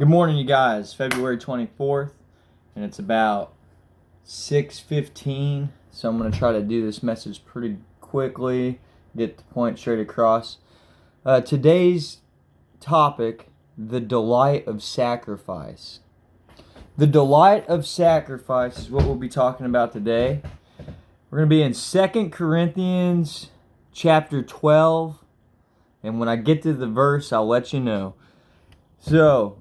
Good morning, you guys. February 24th, and it's about 6:15. So I'm going to try to do this message pretty quickly, get the point straight across. Today's topic, the delight of sacrifice. The delight of sacrifice is what we'll be talking about today. We're going to be in 2 Corinthians chapter 12, and when I get to the verse, I'll let you know. So,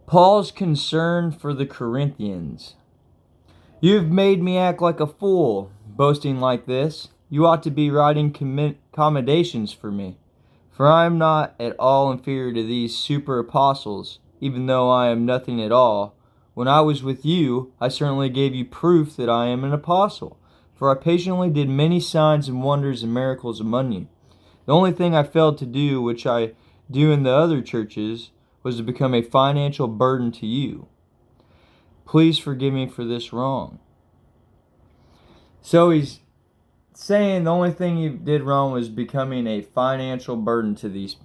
Paul's concern for the Corinthians. You have made me act like a fool, boasting like this. You ought to be writing commendations for me. For I am not at all inferior to these super apostles, even though I am nothing at all. When I was with you, I certainly gave you proof that I am an apostle, for I patiently did many signs and wonders and miracles among you. The only thing I failed to do, which I do in the other churches, was to become a financial burden to you. Please forgive me for this wrong. So he's saying the only thing he did wrong was becoming a financial burden to these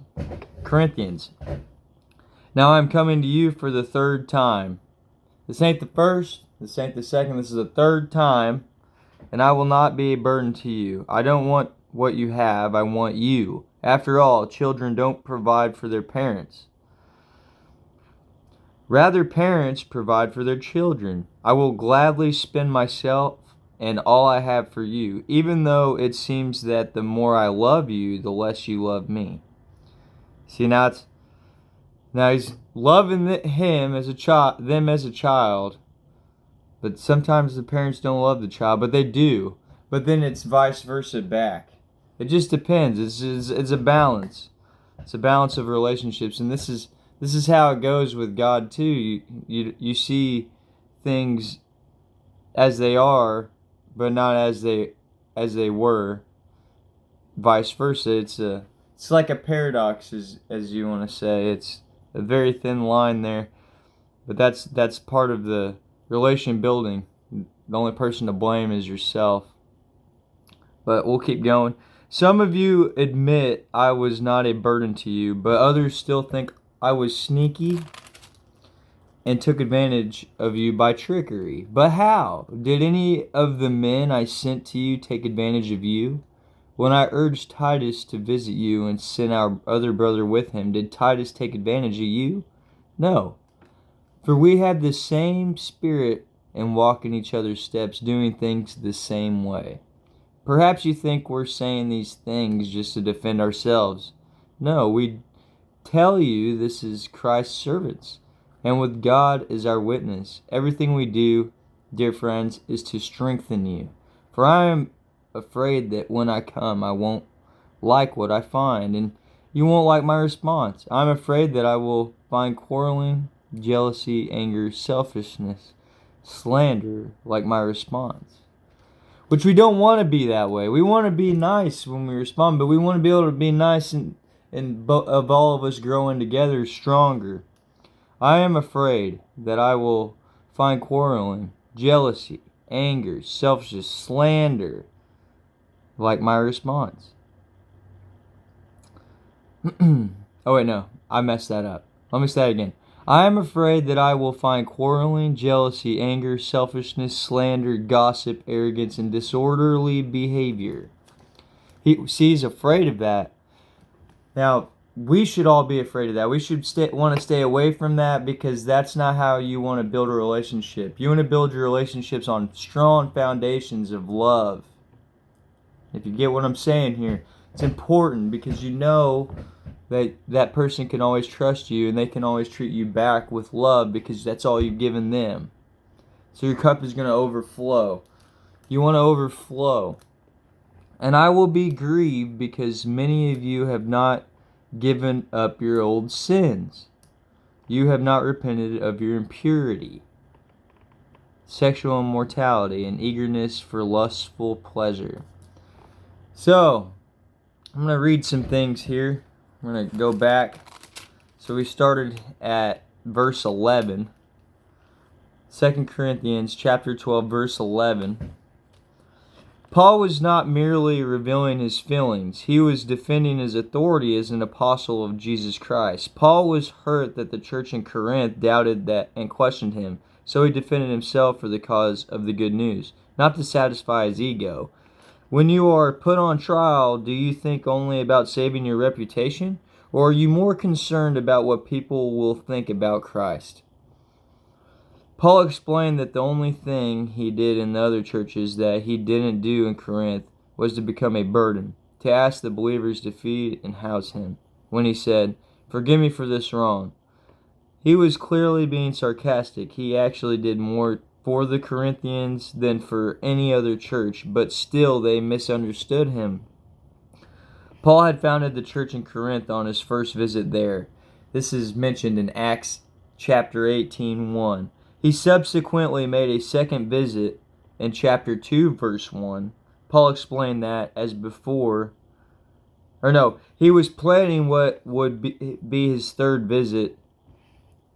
Corinthians. Now I'm coming to you for the third time. This ain't the first, this ain't the second, this is the third time, and I will not be a burden to you. I don't want what you have, I want you. After all, children don't provide for their parents. Rather, parents provide for their children. I will gladly spend myself and all I have for you, even though it seems that the more I love you, the less you love me. See, now he's loving them as a child, but sometimes the parents don't love the child, but they do. But then it's vice versa back. It just depends. It's a balance. It's a balance of relationships, and this is how it goes with God too. You see things as they are, but not as they were. Vice versa. It's like a paradox, as you want to say. It's a very thin line there, but that's part of the relation building. The only person to blame is yourself. But we'll keep going. Some of you admit I was not a burden to you, but others still think I was sneaky and took advantage of you by trickery. But how? Did any of the men I sent to you take advantage of you? When I urged Titus to visit you and sent our other brother with him, did Titus take advantage of you? No. For we have the same spirit and walk in each other's steps, doing things the same way. Perhaps you think we're saying these things just to defend ourselves. No, we tell you this is Christ's servants, and with God as our witness. Everything we do, dear friends, is to strengthen you. For I am afraid that when I come, I won't like what I find, and you won't like my response. I'm afraid that I will find quarreling, jealousy, anger, selfishness, slander like my response. Which we don't want to be that way. We want to be nice when we respond, but we want to be able to be nice and of all of us growing together stronger. I am afraid that I will find quarreling, jealousy, anger, selfishness, slander like my response. Oh wait, no, I messed that up. Let me say that again. I am afraid that I will find quarreling, jealousy, anger, selfishness, slander, gossip, arrogance, and disorderly behavior. He's afraid of that. Now, we should all be afraid of that. We should want to stay away from that, because that's not how you want to build a relationship. You want to build your relationships on strong foundations of love. If you get what I'm saying here, it's important because you know that person can always trust you, and they can always treat you back with love because that's all you've given them. So your cup is going to overflow. You want to overflow. And I will be grieved because many of you have not given up your old sins. You have not repented of your impurity, sexual immorality, and eagerness for lustful pleasure. So, I'm going to read some things here. I'm going to go back. So we started at verse 11. 2 Corinthians chapter 12, verse 11. Paul was not merely revealing his feelings. He was defending his authority as an apostle of Jesus Christ. Paul was hurt that the church in Corinth doubted that and questioned him, so he defended himself for the cause of the good news, not to satisfy his ego. When you are put on trial, do you think only about saving your reputation, or are you more concerned about what people will think about Christ? Paul explained that the only thing he did in the other churches that he didn't do in Corinth was to become a burden, to ask the believers to feed and house him. When he said, "Forgive me for this wrong," he was clearly being sarcastic. He actually did more for the Corinthians than for any other church, but still they misunderstood him. Paul had founded the church in Corinth on his first visit there. This is mentioned in Acts chapter 18:1. He subsequently made a second visit in chapter 2, verse 1. Paul explained that as before, he was planning what would be his third visit.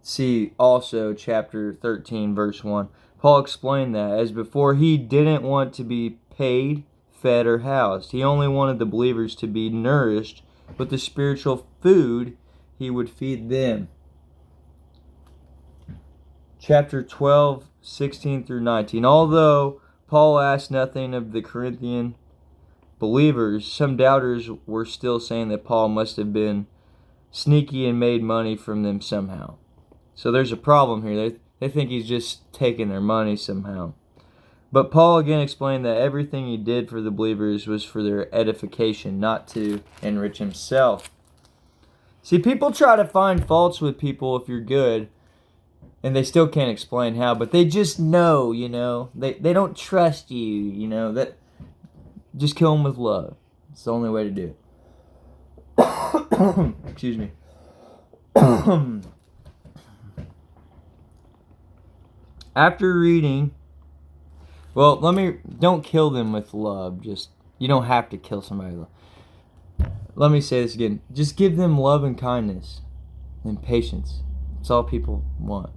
See also chapter 13, verse 1. Paul explained that as before, he didn't want to be paid, fed, or housed. He only wanted the believers to be nourished with the spiritual food he would feed them. Chapter 12, 16 through 19. Although Paul asked nothing of the Corinthian believers, some doubters were still saying that Paul must have been sneaky and made money from them somehow. So there's a problem here. They think he's just taking their money somehow. But Paul again explained that everything he did for the believers was for their edification, not to enrich himself. See, people try to find faults with people if you're good, and they still can't explain how, but they just know, they don't trust you, that just kill them with love. It's the only way to do it. Excuse me. After reading, don't kill them with love. You don't have to kill somebody. Let me say this again. Just give them love and kindness and patience. That's all people want,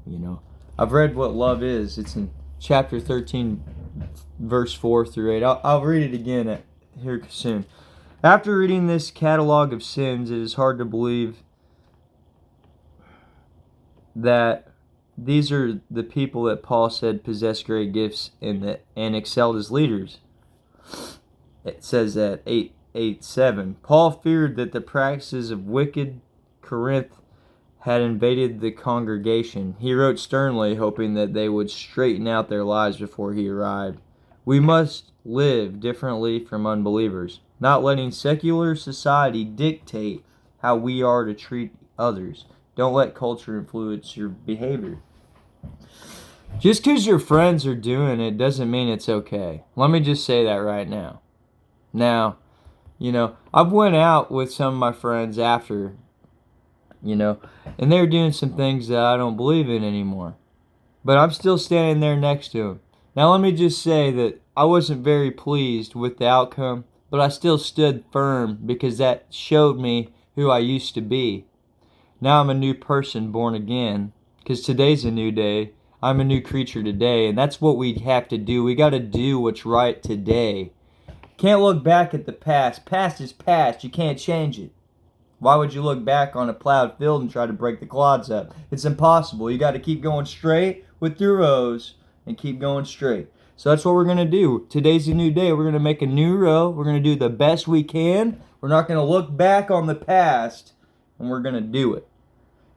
I've read what love is. It's in chapter 13, verse 4 through 8. I'll read it again here soon. After reading this catalog of sins, it is hard to believe that these are the people that Paul said possessed great gifts and excelled as leaders. It says that 8:7. Paul feared that the practices of wicked Corinth had invaded the congregation. He wrote sternly, hoping that they would straighten out their lives before he arrived. We must live differently from unbelievers, not letting secular society dictate how we are to treat others. Don't let culture influence your behavior. Just because your friends are doing it doesn't mean it's okay. Let me just say that right now. Now, I've went out with some of my friends after, and they're doing some things that I don't believe in anymore. But I'm still standing there next to them. Now let me just say that I wasn't very pleased with the outcome, but I still stood firm because that showed me who I used to be. Now I'm a new person born again, because today's a new day. I'm a new creature today, and that's what we have to do. We got to do what's right today. Can't look back at the past. Past is past. You can't change it. Why would you look back on a plowed field and try to break the clods up? It's impossible. You got to keep going straight with your rows and keep going straight. So that's what we're going to do. Today's a new day. We're going to make a new row. We're going to do the best we can. We're not going to look back on the past, and we're going to do it.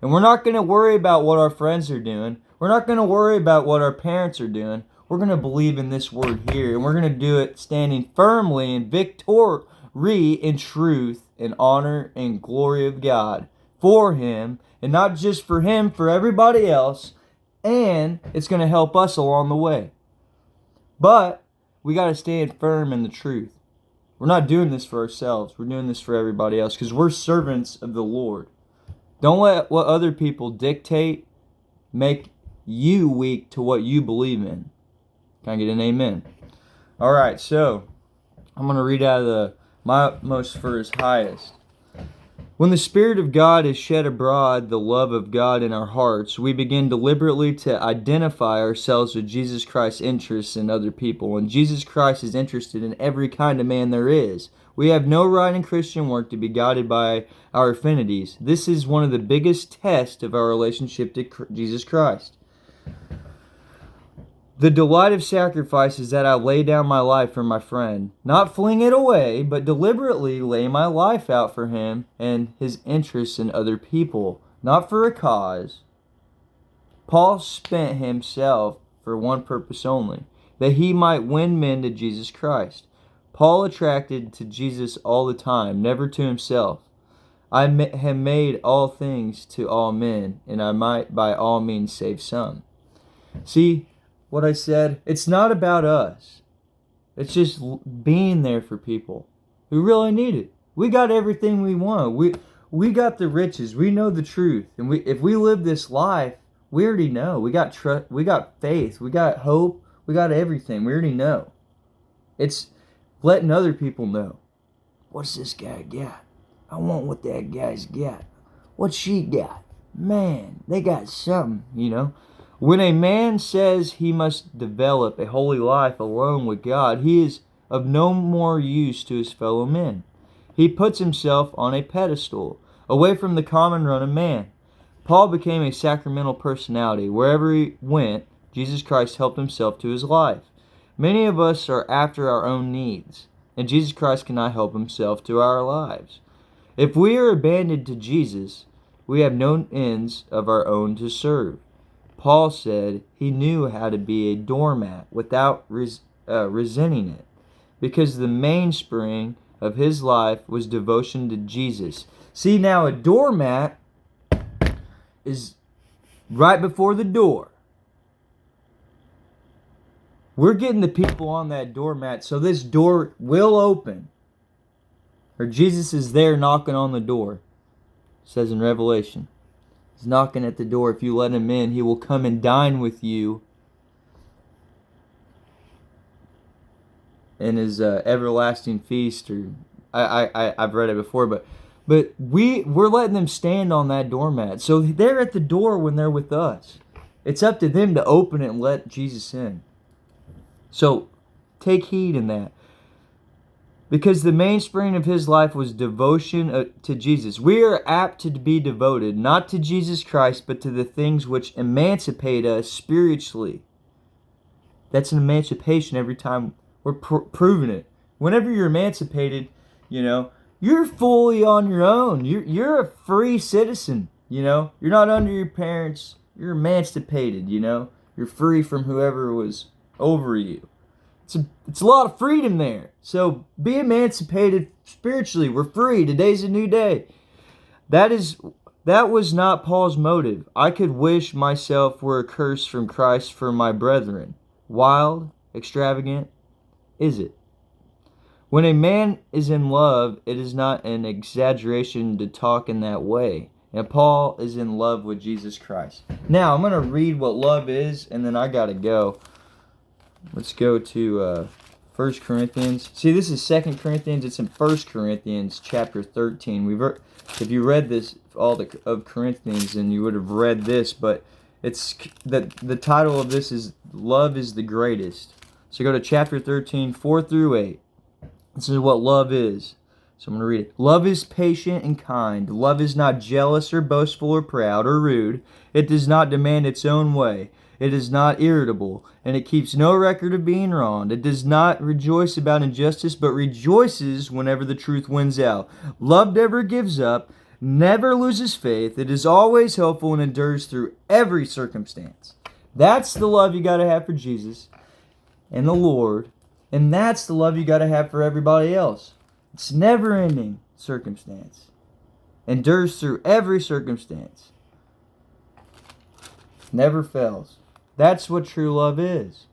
And we're not going to worry about what our friends are doing. We're not going to worry about what our parents are doing. We're going to believe in this word here, and we're going to do it standing firmly in victory, in truth, in honor and glory of God for Him, and not just for Him, for everybody else, and it's going to help us along the way. But we got to stand firm in the truth. We're not doing this for ourselves. We're doing this for everybody else because we're servants of the Lord. Don't let what other people dictate make you weak to what you believe in. Can I get an amen? All right, so I'm going to read out of the My Most for His Highest. When the Spirit of God is shed abroad, the love of God in our hearts, we begin deliberately to identify ourselves with Jesus Christ's interests in other people. And Jesus Christ is interested in every kind of man there is. We have no right in Christian work to be guided by our affinities. This is one of the biggest tests of our relationship to Jesus Christ. The delight of sacrifice is that I lay down my life for my friend. Not fling it away, but deliberately lay my life out for him and his interests in other people. Not for a cause. Paul spent himself for one purpose only, that he might win men to Jesus Christ. Paul attracted to Jesus all the time, never to himself. I have made all things to all men, and I might by all means save some. See what I said? It's not about us. It's just being there for people who really need it. We got everything we want. We got the riches. We know the truth. And if we live this life, we already know. We got trust, we got faith, we got hope, we got everything. We already know. It's letting other people know. What's this guy got? I want what that guy's got. What she got? Man, they got something, you know. When a man says he must develop a holy life alone with God, he is of no more use to his fellow men. He puts himself on a pedestal, away from the common run of man. Paul became a sacramental personality. Wherever he went, Jesus Christ helped himself to his life. Many of us are after our own needs, and Jesus Christ cannot help himself to our lives. If we are abandoned to Jesus, we have no ends of our own to serve. Paul said he knew how to be a doormat without resenting it, because the mainspring of his life was devotion to Jesus. See, now a doormat is right before the door. We're getting the people on that doormat so this door will open. Or Jesus is there knocking on the door. It says in Revelation. He's knocking at the door. If you let him in, he will come and dine with you in his everlasting feast. Or I've read it before, but we're letting them stand on that doormat. So they're at the door when they're with us. It's up to them to open it and let Jesus in. So take heed in that. Because the mainspring of his life was devotion to Jesus. We are apt to be devoted, not to Jesus Christ, but to the things which emancipate us spiritually. That's an emancipation every time we're proving it. Whenever you're emancipated, you know, you're fully on your own. You're a free citizen, you know. You're not under your parents. You're emancipated, you know. You're free from whoever was over you. It's a lot of freedom there. So be emancipated spiritually. We're free. Today's a new day. That was not Paul's motive. I could wish myself were accursed from Christ for my brethren. Wild, extravagant, is it? When a man is in love, it is not an exaggeration to talk in that way. And Paul is in love with Jesus Christ. Now, I'm going to read what love is, and then I got to go. Let's go to 1 Corinthians. See, this is 2 Corinthians. It's in 1 Corinthians chapter 13. If you read this, all of Corinthians, then you would have read this. But it's the title of this is Love is the Greatest. So go to chapter 13, 4 through 8. This is what love is. So I'm going to read it. Love is patient and kind. Love is not jealous or boastful or proud or rude. It does not demand its own way. It is not irritable, and it keeps no record of being wronged. It does not rejoice about injustice, but rejoices whenever the truth wins out. Love never gives up, never loses faith. It is always hopeful and endures through every circumstance. That's the love you got to have for Jesus and the Lord, and that's the love you got to have for everybody else. It's never-ending circumstance. Endures through every circumstance. Never fails. That's what true love is.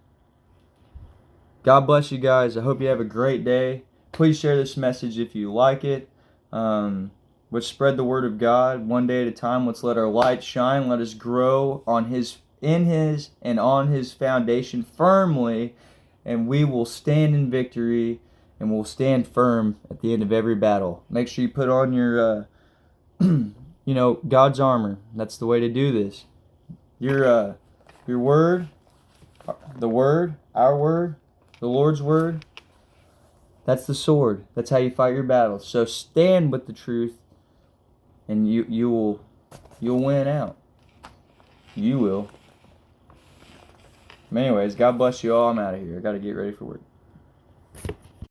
God bless you guys. I hope you have a great day. Please share this message if you like it. Let's spread the word of God one day at a time. Let's let our light shine. Let us grow in His and on His foundation firmly, and we will stand in victory and we'll stand firm at the end of every battle. Make sure you put on your You know, God's armor. That's the way to do this. Your word, the word, our word, the Lord's word. That's the sword. That's how you fight your battles. So stand with the truth, and you'll win out. You will. Anyways, God bless you all. I'm out of here. I got to get ready for work.